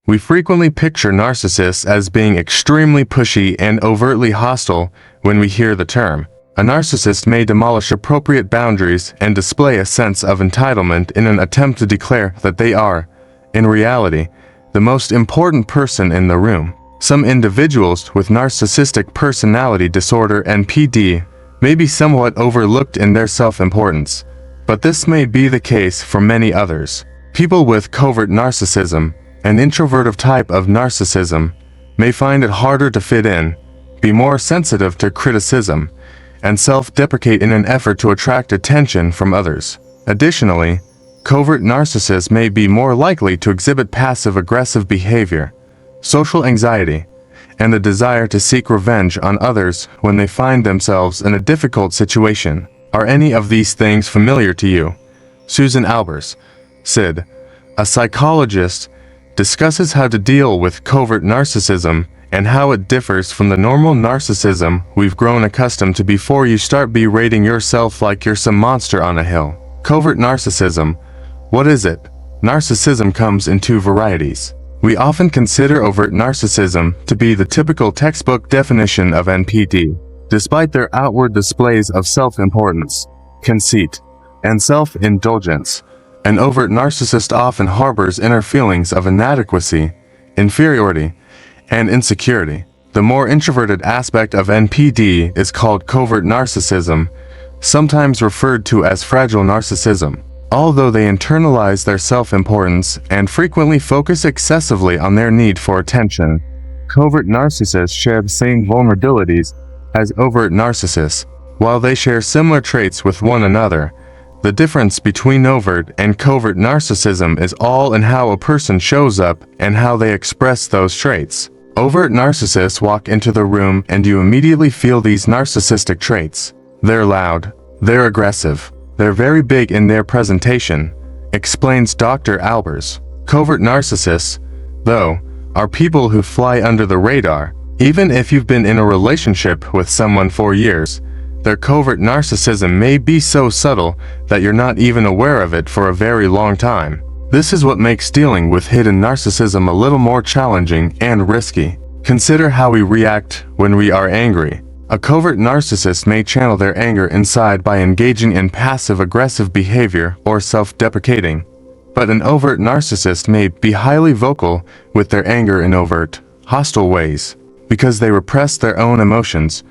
We frequently picture narcissists as being extremely pushy and overtly hostile when we hear the term. A narcissist may demolish appropriate boundaries and display a sense of entitlement in an attempt to declare that they are, in reality, the most important person in the room. Some individuals with narcissistic personality disorder (NPD) may be somewhat overlooked in their self-importance, but this may be the case for many others. People with covert narcissism, an introverted type of narcissism, may find it harder to fit in, be more sensitive to criticism, and self-deprecate in an effort to attract attention from others. Additionally, covert narcissists may be more likely to exhibit passive-aggressive behavior, social anxiety, and the desire to seek revenge on others when they find themselves in a difficult situation. Are any of these things familiar to you? Susan Albers, SID, a psychologist, discusses how to deal with covert narcissism and how it differs from the normal narcissism we've grown accustomed to before you start berating yourself like you're some monster on a hill. Covert narcissism. What is it? Narcissism comes in two varieties. We often consider overt narcissism to be the typical textbook definition of NPD. Despite their outward displays of self-importance, conceit, and self-indulgence, an overt narcissist often harbors inner feelings of inadequacy, inferiority, and insecurity. The more introverted aspect of NPD is called covert narcissism, sometimes referred to as fragile narcissism. Although they internalize their self-importance and frequently focus excessively on their need for attention, covert narcissists share the same vulnerabilities as overt narcissists. While they share similar traits with one another, the difference between overt and covert narcissism is all in how a person shows up and how they express those traits. Overt narcissists walk into the room and you immediately feel these narcissistic traits. They're loud, they're aggressive, they're very big in their presentation, explains Dr. Albers. Covert narcissists, though, are people who fly under the radar. Even if you've been in a relationship with someone for years, their covert narcissism may be so subtle that you're not even aware of it for a very long time. This is what makes dealing with hidden narcissism a little more challenging and risky. Consider how we react when we are angry. A covert narcissist may channel their anger inside by engaging in passive-aggressive behavior or self-deprecating, but an overt narcissist may be highly vocal with their anger in overt, hostile ways. Because they repress their own emotions,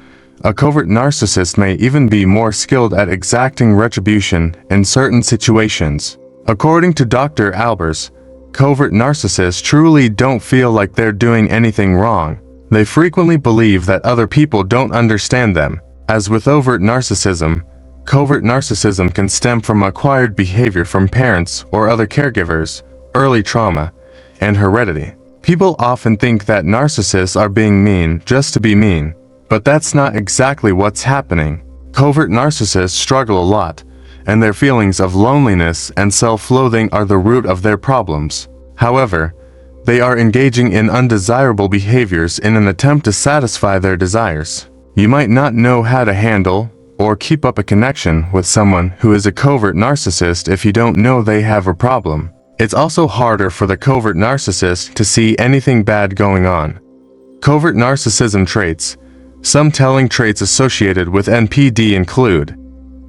a covert narcissist may even be more skilled at exacting retribution in certain situations. According to Dr. Albers, covert narcissists truly don't feel like they're doing anything wrong. They frequently believe that other people don't understand them. As with overt narcissism, covert narcissism can stem from acquired behavior from parents or other caregivers, early trauma, and heredity. People often think that narcissists are being mean just to be mean, but that's not exactly what's happening. Covert narcissists struggle a lot, and their feelings of loneliness and self-loathing are the root of their problems. However, they are engaging in undesirable behaviors in an attempt to satisfy their desires. You might not know how to handle or keep up a connection with someone who is a covert narcissist if you don't know they have a problem. It's also harder for the covert narcissist to see anything bad going on. Covert narcissism traits. Some telling traits associated with NPD include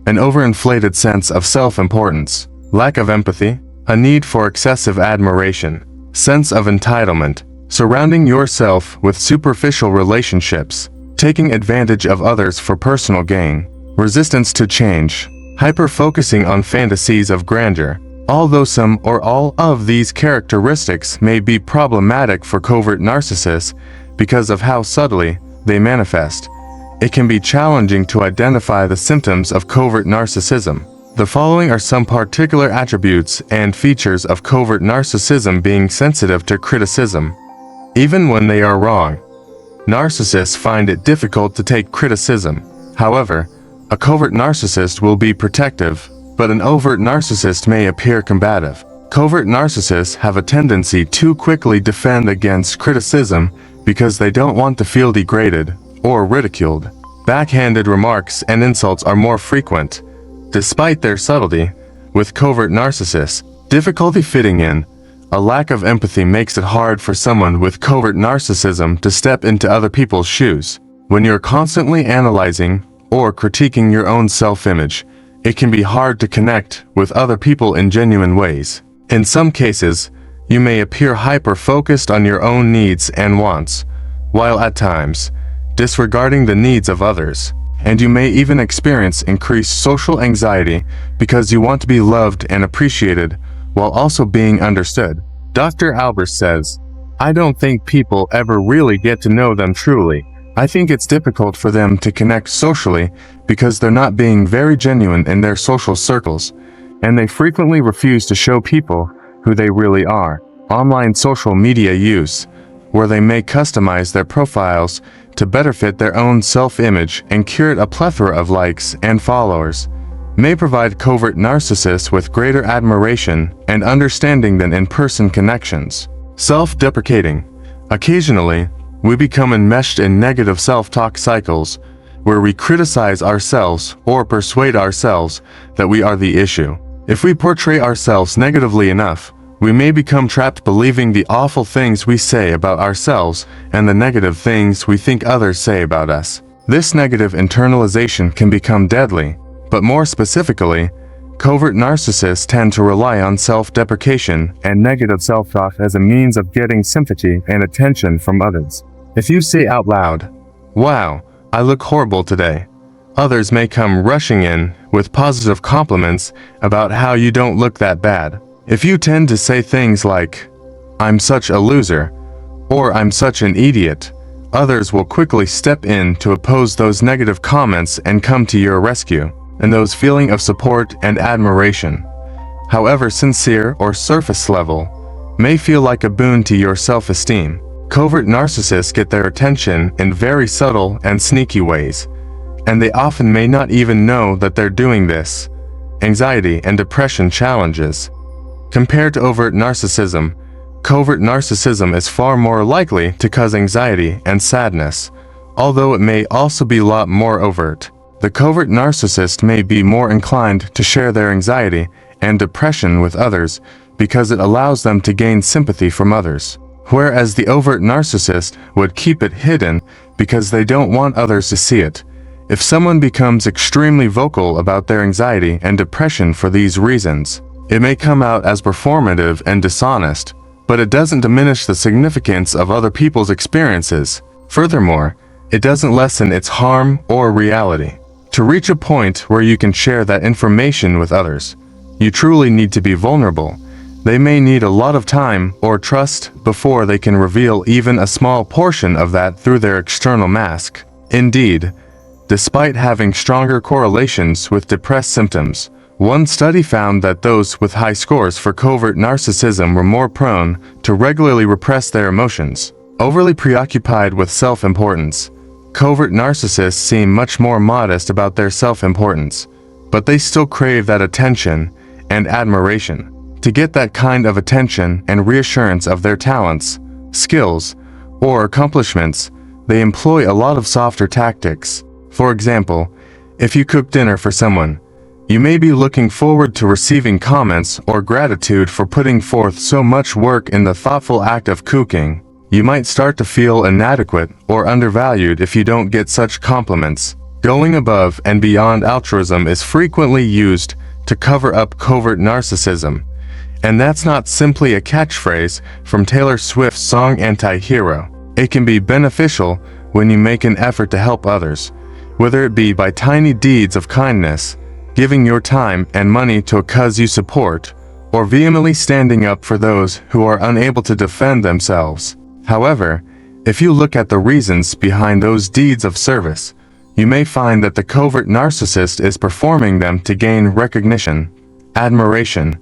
an overinflated sense of self-importance, lack of empathy, a need for excessive admiration, sense of entitlement, surrounding yourself with superficial relationships, taking advantage of others for personal gain, resistance to change, hyper-focusing on fantasies of grandeur. Although some or all of these characteristics may be problematic for covert narcissists because of how subtly they manifest, it can be challenging to identify the symptoms of covert narcissism. The following are some particular attributes and features of covert narcissism: being sensitive to criticism. Even when they are wrong, narcissists find it difficult to take criticism. However, a covert narcissist will be protective, but an overt narcissist may appear combative. Covert narcissists have a tendency to quickly defend against criticism because they don't want to feel degraded or ridiculed. Backhanded remarks and insults are more frequent. Despite their subtlety, with covert narcissists, difficulty fitting in, A lack of empathy makes it hard for someone with covert narcissism to step into other people's shoes. When you're constantly analyzing or critiquing your own self-image, it can be hard to connect with other people in genuine ways. In some cases, you may appear hyper-focused on your own needs and wants, while at times, disregarding the needs of others. And you may even experience increased social anxiety because you want to be loved and appreciated while also being understood. Dr. Albert says, "I don't think people ever really get to know them truly. I think it's difficult for them to connect socially because they're not being very genuine in their social circles, and they frequently refuse to show people who they really are." Online social media use, where they may customize their profiles to better fit their own self-image and curate a plethora of likes and followers, may provide covert narcissists with greater admiration and understanding than in-person connections. Self-deprecating. Occasionally, we become enmeshed in negative self-talk cycles, where we criticize ourselves or persuade ourselves that we are the issue. If we portray ourselves negatively enough, we may become trapped believing the awful things we say about ourselves and the negative things we think others say about us. This negative internalization can become deadly, but more specifically, covert narcissists tend to rely on self-deprecation and negative self-talk as a means of getting sympathy and attention from others. If you say out loud, "Wow, I look horrible today," others may come rushing in with positive compliments about how you don't look that bad. If you tend to say things like, "I'm such a loser," or "I'm such an idiot," others will quickly step in to oppose those negative comments and come to your rescue, and those feeling of support and admiration, however sincere or surface level, may feel like a boon to your self-esteem. Covert narcissists get their attention in very subtle and sneaky ways, and they often may not even know that they're doing this. Anxiety and depression challenges. Compared to overt narcissism, covert narcissism is far more likely to cause anxiety and sadness, although it may also be a lot more overt. The covert narcissist may be more inclined to share their anxiety and depression with others because it allows them to gain sympathy from others, whereas the overt narcissist would keep it hidden because they don't want others to see it. If someone becomes extremely vocal about their anxiety and depression for these reasons, it may come out as performative and dishonest, but it doesn't diminish the significance of other people's experiences. Furthermore, it doesn't lessen its harm or reality. To reach a point where you can share that information with others, you truly need to be vulnerable. They may need a lot of time or trust before they can reveal even a small portion of that through their external mask. Indeed, despite having stronger correlations with depressed symptoms, one study found that those with high scores for covert narcissism were more prone to regularly repress their emotions. Overly preoccupied with self-importance, covert narcissists seem much more modest about their self-importance, but they still crave that attention and admiration. To get that kind of attention and reassurance of their talents, skills, or accomplishments, they employ a lot of softer tactics. For example, if you cook dinner for someone, you may be looking forward to receiving comments or gratitude for putting forth so much work in the thoughtful act of cooking. You might start to feel inadequate or undervalued if you don't get such compliments. Going above and beyond altruism is frequently used to cover up covert narcissism. And that's not simply a catchphrase from Taylor Swift's song Anti-Hero. It can be beneficial when you make an effort to help others, whether it be by tiny deeds of kindness, giving your time and money to a cause you support, or vehemently standing up for those who are unable to defend themselves. However, if you look at the reasons behind those deeds of service, you may find that the covert narcissist is performing them to gain recognition, admiration,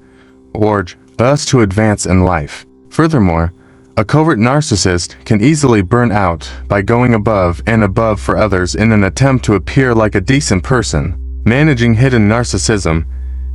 or just to advance in life. Furthermore, a covert narcissist can easily burn out by going above and above for others in an attempt to appear like a decent person. Managing hidden narcissism.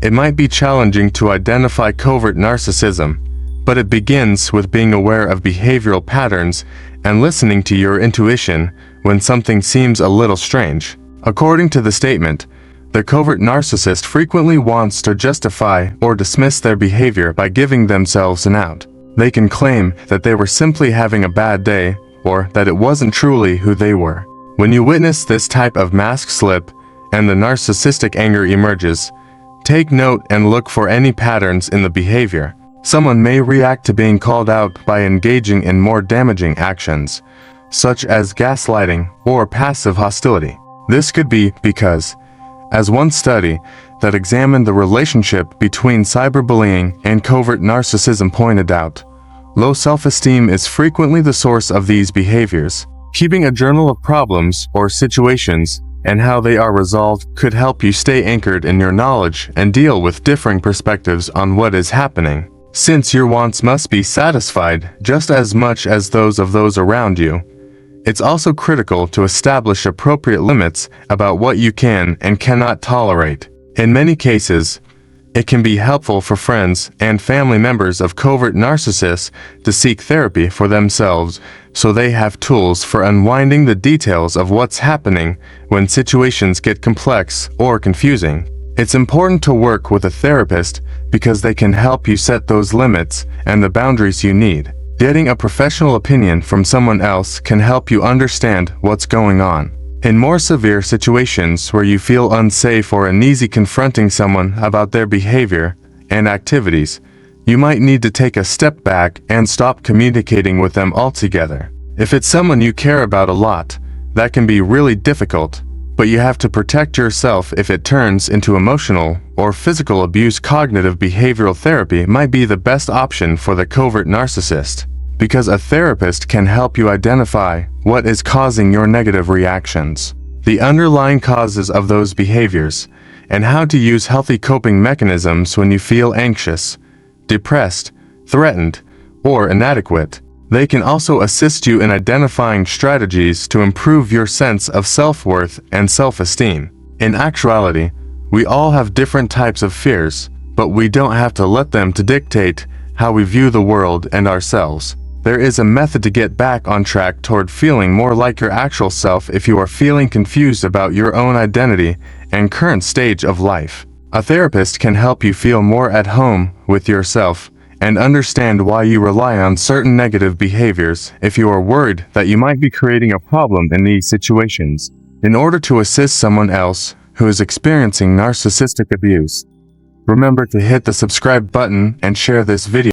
It might be challenging to identify covert narcissism, but it begins with being aware of behavioral patterns and listening to your intuition when something seems a little strange. According to the statement, the covert narcissist frequently wants to justify or dismiss their behavior by giving themselves an out. They can claim that they were simply having a bad day, or that it wasn't truly who they were. When you witness this type of mask slip, and the narcissistic anger emerges, take note and look for any patterns in the behavior. Someone may react to being called out by engaging in more damaging actions, such as gaslighting or passive hostility. This could be because, as one study that examined the relationship between cyberbullying and covert narcissism pointed out, low self-esteem is frequently the source of these behaviors. Keeping a journal of problems or situations and how they are resolved could help you stay anchored in your knowledge and deal with differing perspectives on what is happening. Since your wants must be satisfied just as much as those of those around you, it's also critical to establish appropriate limits about what you can and cannot tolerate. In many cases, it can be helpful for friends and family members of covert narcissists to seek therapy for themselves so they have tools for unwinding the details of what's happening when situations get complex or confusing. It's important to work with a therapist because they can help you set those limits and the boundaries you need. Getting a professional opinion from someone else can help you understand what's going on. In more severe situations where you feel unsafe or uneasy confronting someone about their behavior and activities, you might need to take a step back and stop communicating with them altogether. If it's someone you care about a lot, that can be really difficult, but you have to protect yourself if it turns into emotional or physical abuse. Cognitive behavioral therapy might be the best option for the covert narcissist, because a therapist can help you identify what is causing your negative reactions, the underlying causes of those behaviors, and how to use healthy coping mechanisms when you feel anxious, depressed, threatened, or inadequate. They can also assist you in identifying strategies to improve your sense of self-worth and self-esteem. In actuality, we all have different types of fears, but we don't have to let them to dictate how we view the world and ourselves. There is a method to get back on track toward feeling more like your actual self if you are feeling confused about your own identity and current stage of life. A therapist can help you feel more at home with yourself and understand why you rely on certain negative behaviors if you are worried that you might be creating a problem in these situations. In order to assist someone else who is experiencing narcissistic abuse, remember to hit the subscribe button and share this video.